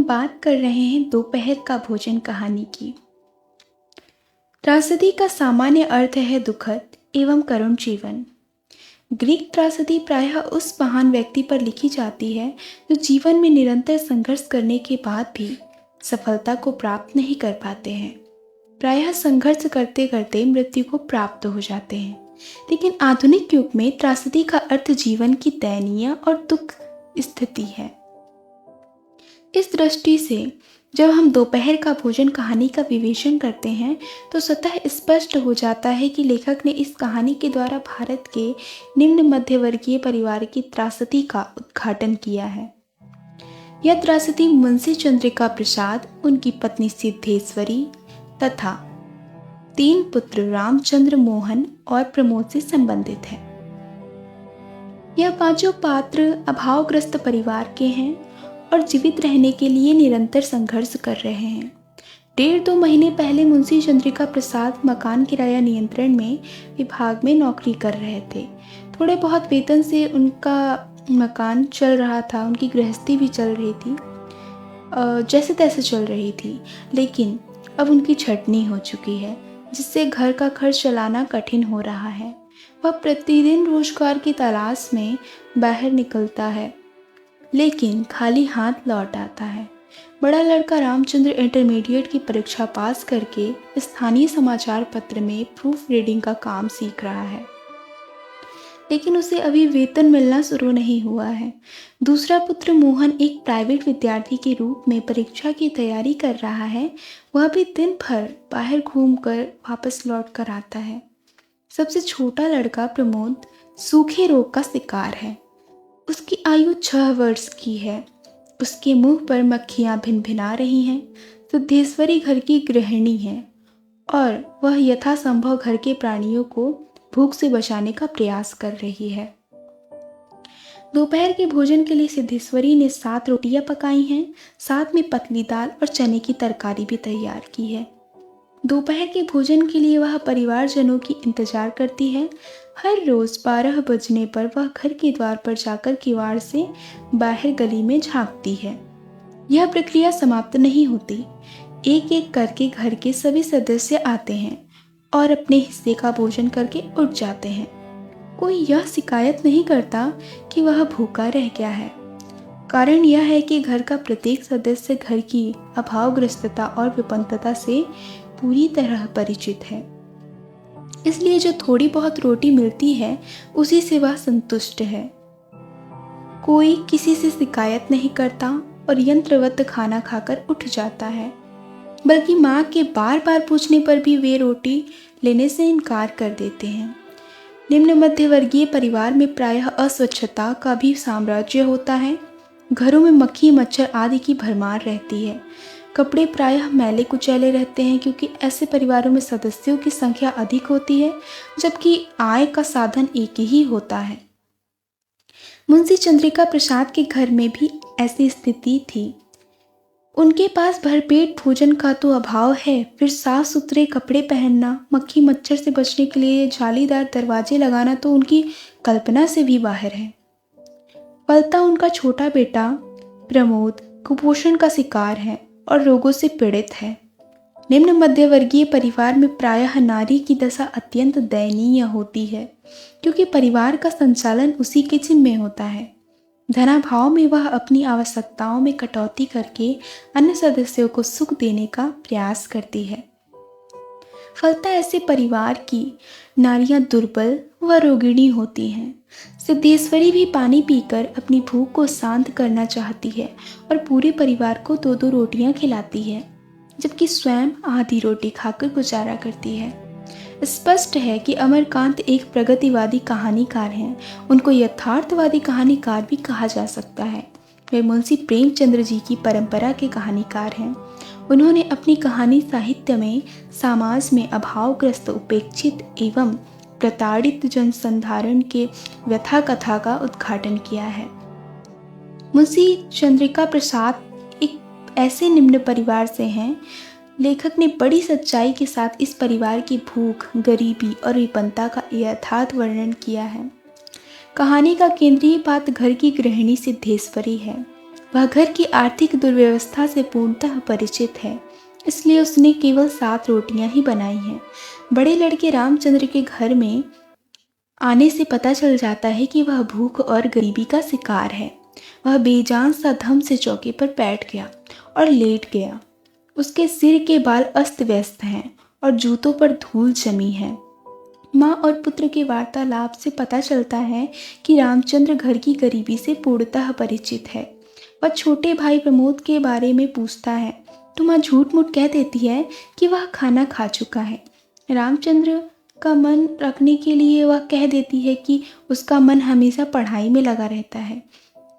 बात कर रहे हैं दोपहर का भोजन कहानी की। त्रासदी का सामान्य अर्थ है दुखद एवं करुण जीवन। ग्रीक त्रासदी प्रायः उस महान व्यक्ति पर लिखी जाती है जो जीवन में निरंतर संघर्ष करने के बाद भी सफलता को प्राप्त नहीं कर पाते हैं। प्रायः संघर्ष करते करते मृत्यु को प्राप्त हो जाते हैं। लेकिन आधुनिक युग में त्रासदी का अर्थ जीवन की दयनीय और दुख स्थिति है। इस दृष्टि से जब हम दोपहर का भोजन कहानी का विवेचन करते हैं तो स्वतः स्पष्ट हो जाता है कि लेखक ने इस कहानी के द्वारा भारत के निम्न मध्यवर्गीय परिवार की त्रासदी का उद्घाटन किया है। यह त्रासदी मुंशी चंद्रिका प्रसाद, उनकी पत्नी सिद्धेश्वरी तथा 3 पुत्र रामचंद्र, मोहन और प्रमोद से संबंधित है। यह 5 पात्र अभावग्रस्त परिवार के हैं और जीवित रहने के लिए निरंतर संघर्ष कर रहे हैं। 1.5-2 महीने पहले मुंशी चंद्रिका प्रसाद मकान किराया नियंत्रण में विभाग में नौकरी कर रहे थे। थोड़े बहुत वेतन से उनका मकान चल रहा था, उनकी गृहस्थी भी चल रही थी, जैसे तैसे चल रही थी। लेकिन अब उनकी छटनी हो चुकी है, जिससे घर का खर्च चलाना कठिन हो रहा है। वह प्रतिदिन रोजगार की तलाश में बाहर निकलता है, लेकिन खाली हाथ लौट आता है। बड़ा लड़का रामचंद्र इंटरमीडिएट की परीक्षा पास करके स्थानीय समाचार पत्र में प्रूफ रीडिंग का काम सीख रहा है, लेकिन उसे अभी वेतन मिलना शुरू नहीं हुआ है। दूसरा पुत्र मोहन एक प्राइवेट विद्यार्थी के रूप में परीक्षा की तैयारी कर रहा है। वह भी दिन भर बाहर घूमकर वापस लौट कर आता है। सबसे छोटा लड़का प्रमोद सूखे रोग का शिकार है। उसकी आयु 6 वर्ष की है। उसके मुंह पर मक्खियां भिनभिना रही हैं। सिद्धेश्वरी घर की गृहिणी है और वह यथासंभव घर के प्राणियों को भूख से बचाने का प्रयास कर रही है। दोपहर के भोजन के लिए सिद्धेश्वरी ने 7 रोटियां पकाई हैं, साथ में पतली दाल और चने की तरकारी भी तैयार की है। दोपहर के भोजन के लिए वह परिवारजनों की इंतजार करती है। हर रोज 12 बजने पर वह घर के द्वार पर जाकर किवाड़ से बाहर गली में झांकती है। यह प्रक्रिया समाप्त नहीं होती। एक एक करके घर के सभी सदस्य आते हैं और अपने हिस्से का भोजन करके उठ जाते हैं। कोई यह शिकायत नहीं करता कि वह भूखा रह गया है। कारण यह है कि घर का प्रत्येक सदस्य घर की अभावग्रस्तता और विपन्नता से पूरी तरह परिचित है। इसलिए जो थोड़ी बहुत रोटी मिलती है उसी से वह संतुष्ट है। कोई किसी से शिकायत नहीं करता और यंत्रवत खाना खाकर उठ जाता है, बल्कि माँ के बार बार पूछने पर भी वे रोटी लेने से इनकार कर देते हैं। निम्न मध्यवर्गीय परिवार में प्रायः अस्वच्छता का भी साम्राज्य होता है। घरों में मक्खी, मच्छर आदि की भरमार रहती है। कपड़े प्रायः मैले कुचैले रहते हैं, क्योंकि ऐसे परिवारों में सदस्यों की संख्या अधिक होती है, जबकि आय का साधन एक ही होता है। मुंशी चंद्रिका प्रसाद के घर में भी ऐसी स्थिति थी। उनके पास भरपेट भोजन का तो अभाव है, फिर साफ सुथरे कपड़े पहनना, मक्खी मच्छर से बचने के लिए जालीदार दरवाजे लगाना तो उनकी कल्पना से भी बाहर है। फलता उनका छोटा बेटा प्रमोद कुपोषण का शिकार है और रोगों से पीड़ित है। निम्न मध्यवर्गीय परिवार में प्रायः नारी की दशा अत्यंत दयनीय होती है, क्योंकि परिवार का संचालन उसी के जिम्मे होता है। धनाभाव में वह अपनी आवश्यकताओं में कटौती करके अन्य सदस्यों को सुख देने का प्रयास करती है। फलता ऐसे परिवार की नारियां दुर्बल व रोगिणी होती हैं। सिद्धेश्वरी भी पानी पीकर अपनी भूख को शांत करना चाहती है और पूरे परिवार को 2-2 रोटियां खिलाती है, जबकि स्वयं आधी रोटी खाकर गुजारा करती है। स्पष्ट है कि अमरकांत एक प्रगतिवादी कहानीकार हैं। उनको यथार्थवादी कहानीकार भी कहा जा सकता है। वे मुंशी प्रेमचंद्र जी की परंपरा के कहानीकार हैं। उन्होंने अपनी कहानी साहित्य में समाज में अभावग्रस्त, उपेक्षित एवं प्रताड़ित जनसंधारण के व्यथा कथा का उद्घाटन किया है। मुंशी चंद्रिका प्रसाद एक ऐसे निम्न परिवार से हैं। लेखक ने बड़ी सच्चाई के साथ इस परिवार की भूख, गरीबी और विपन्नता का यथार्थ वर्णन किया है। कहानी का केंद्रीय पात्र घर की गृहिणी सिद्धेश्वरी है। वह घर की आर्थिक दुर्व्यवस्था से पूर्णतः परिचित है, इसलिए उसने केवल 7 रोटियां ही बनाई हैं। बड़े लड़के रामचंद्र के घर में आने से पता चल जाता है कि वह भूख और गरीबी का शिकार है। वह बेजान सा धम से चौके पर बैठ गया और लेट गया। उसके सिर के बाल अस्त व्यस्त हैं और जूतों पर धूल जमी है। माँ और पुत्र के वार्तालाप से पता चलता है कि रामचंद्र घर की गरीबी से पूर्णतः परिचित है। वह छोटे भाई प्रमोद के बारे में पूछता है तो माँ झूठ मूठ कह देती है कि वह खाना खा चुका है। रामचंद्र का मन रखने के लिए वह कह देती है कि उसका मन हमेशा पढ़ाई में लगा रहता है।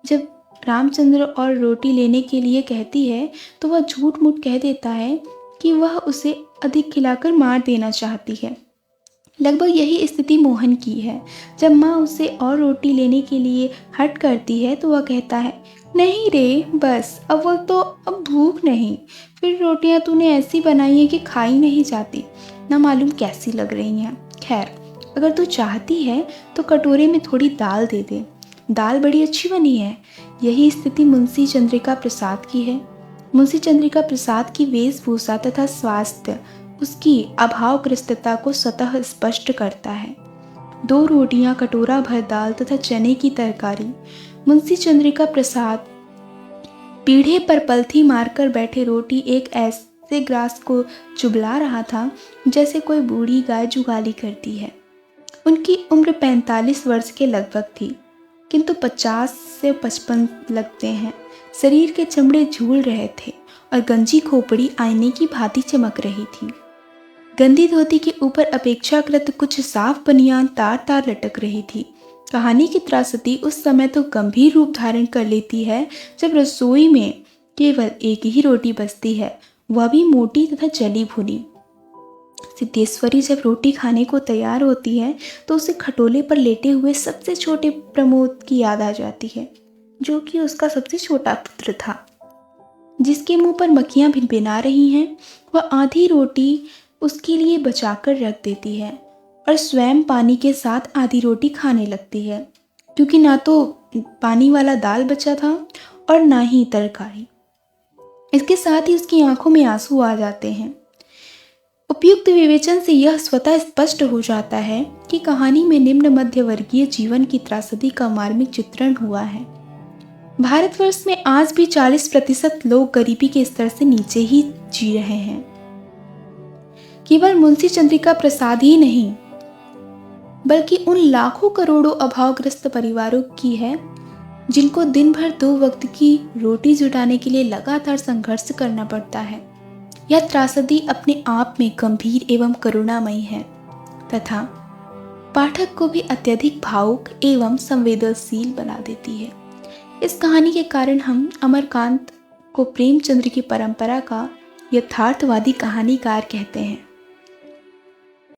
जब रामचंद्र और रोटी लेने के लिए कहती है तो वह झूठ मूठ कह देता है कि वह उसे अधिक खिलाकर मार देना चाहती है। लगभग यही स्थिति मोहन की है। जब माँ उसे और रोटी लेने के लिए हट करती है तो वह कहता है, नहीं रे, बस अब भूख नहीं। फिर रोटियां तूने ऐसी बनाई है कि खाई नहीं जाती, ना मालूम कैसी लग रही हैं। खैर, अगर तू चाहती है तो कटोरे में थोड़ी दाल दे दे, दाल बड़ी अच्छी बनी है। यही स्थिति मुंशी चंद्रिका प्रसाद की है। मुंशी चंद्रिका प्रसाद की वेशभूषा तथा स्वास्थ्य उसकी अभावग्रस्तता को स्वतः स्पष्ट करता है। 2 रोटियां, कटोरा भर दाल तथा चने की तरकारी। मुंशी चंद्रिका प्रसाद पीढ़े पर पलथी मारकर बैठे रोटी एक ऐसे ग्रास को चुबला रहा था जैसे कोई बूढ़ी गाय जुगाली करती है। उनकी उम्र 45 वर्ष के लगभग थी, किंतु 50 से 55 लगते हैं। शरीर के चमड़े झूल रहे थे और गंजी खोपड़ी आईने की भांति चमक रही थी। गंदी धोती के ऊपर अपेक्षाकृत कुछ साफ बनियान तार तार लटक रही थी। कहानी की त्रासदी उस समय तो गंभीर रूप धारण कर लेती है जब रसोई में केवल एक ही रोटी बचती है, वह भी मोटी तथा जली भुनी। सिद्धेश्वरी जब रोटी खाने को तैयार होती है तो उसे खटोले पर लेटे हुए सबसे छोटे प्रमोद की याद आ जाती है, जो कि उसका सबसे छोटा पुत्र था, जिसके मुंह पर मक्खियां भिनभिना रही हैं। वह आधी रोटी उसके लिए बचाकर रख देती है और स्वयं पानी के साथ आधी रोटी खाने लगती है, क्योंकि ना तो पानी वाला दाल बचा था और ना ही तरकारी। इसके साथ ही उसकी आंखों में आंसू आ जाते हैं। उपयुक्त विवेचन से यह स्वतः स्पष्ट हो जाता है कि कहानी में निम्न मध्य वर्गीय जीवन की त्रासदी का मार्मिक चित्रण हुआ है। भारतवर्ष में आज भी 40% लोग गरीबी के स्तर से नीचे ही जी रहे हैं। केवल मुंशी चंद्रिका प्रसाद ही नहीं, बल्कि उन लाखों करोड़ों अभावग्रस्त परिवारों की है जिनको दिन भर 2 वक्त की रोटी जुटाने के लिए लगातार संघर्ष करना पड़ता है। यह त्रासदी अपने आप में गंभीर एवं करुणामयी है तथा पाठक को भी अत्यधिक भावुक एवं संवेदनशील बना देती है। इस कहानी के कारण हम अमरकांत को प्रेमचंद्र की परंपरा का यथार्थवादी कहानीकार कहते हैं।